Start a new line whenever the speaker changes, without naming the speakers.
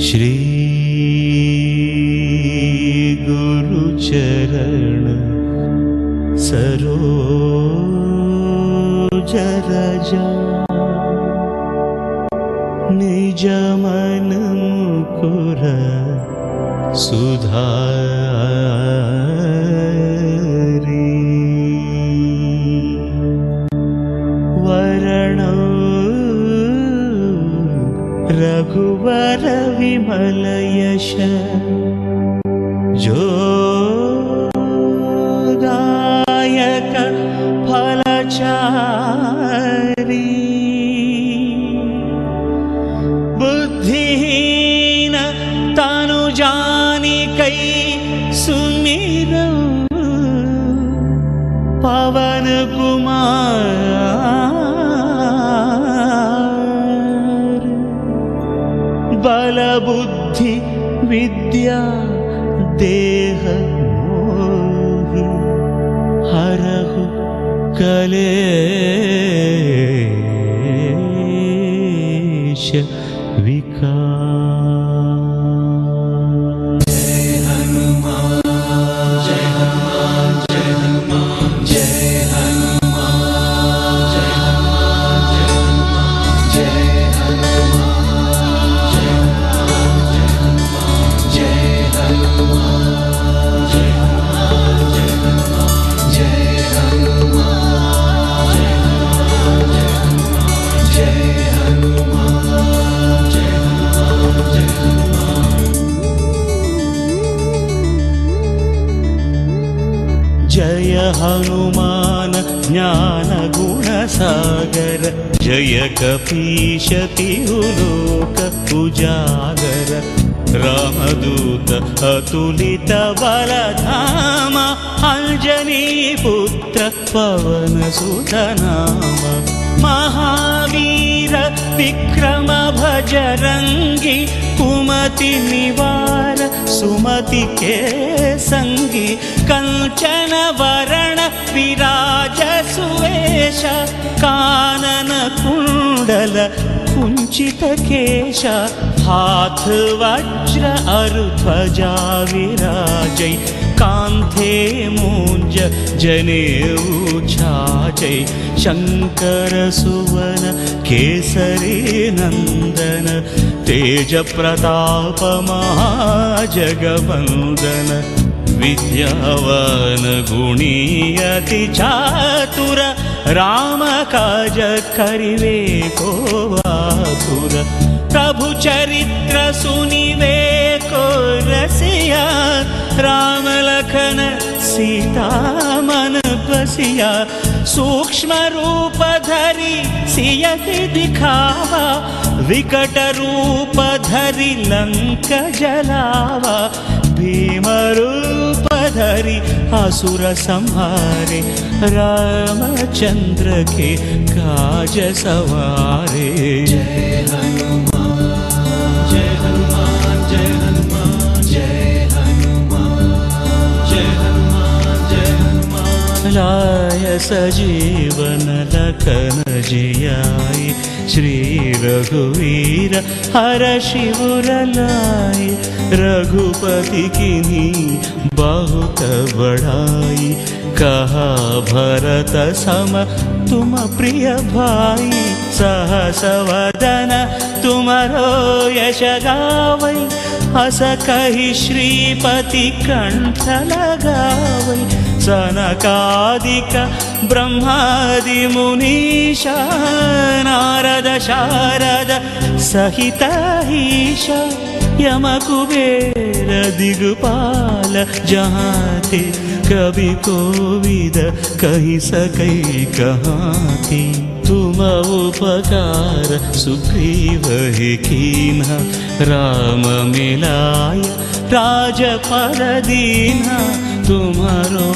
श्री गुरुचरण सरोज रजा निज मन मुकुर सुधारी वरण रघुवर विमल यश जोदायक फलचारी बुद्धिहीन तनु जानिकै सुमिर पवन कुमार बल बुद्धि विद्या देह मोहि हरहु कलेश विकार। जय हनुमान जय हनुमान जय हनुमान जय हनुमान जय हनुमान जय हनुमान जय हनुमान जय हनुमान जय हनुमान जय हनुमान जय हनुमान जय जय हनुमान ज्ञान गुण सागर जय कपीश तिहुलोक उजागर रामदूत अतुलित बलधाम अंजनी पुत्र पवन सुत नाम महावीर विक्रम भजरंगी कुमति निवार सुमति के संगी कंचन वरण विराज सुवेश कानन कुंडल कुंचित केश हाथ वज्र अरु ध्वजा विराजै कांधे मूंज जनेऊ छाजै शंकर सुवन केसरी नंदन तेज प्रताप महाजगवंदन विद्यावान गुणी अति चातुर राम काज करिवे को आतुर प्रभु चरित्र सुनिवे को रसिया राम लखन सीता मन बसिया सूक्ष्म रूप धरि सियति दिखावा विकट रूप धरि लंक जलावा भीम रूप धरि असुर संहारे रामचंद्र के काज सवारे। जय हनुमान जय हनुमान जय हनुमान जय हनुमान जय हनुमान जय हनुमान लाय सजीवन लखन जियाय श्री रघुवीर हर शिवर लाय रघुपति किन्ही बहुत बड़ाई कहा भरत सम तुम प्रिय भाई सहस वदन तुमरो यश गावै अस कहि श्रीपति कंठ लगावै सनकादिक ब्रह्मादि मुनीशा नारद शारद सहित ईश यम कुबेर दिगपाल जहाँ थे कवि कोविद कहि सकै कहाते तुम उपकार सुग्रीव ही कीन्हा राम मिलाय राजपद दीन्हा तुम्हारो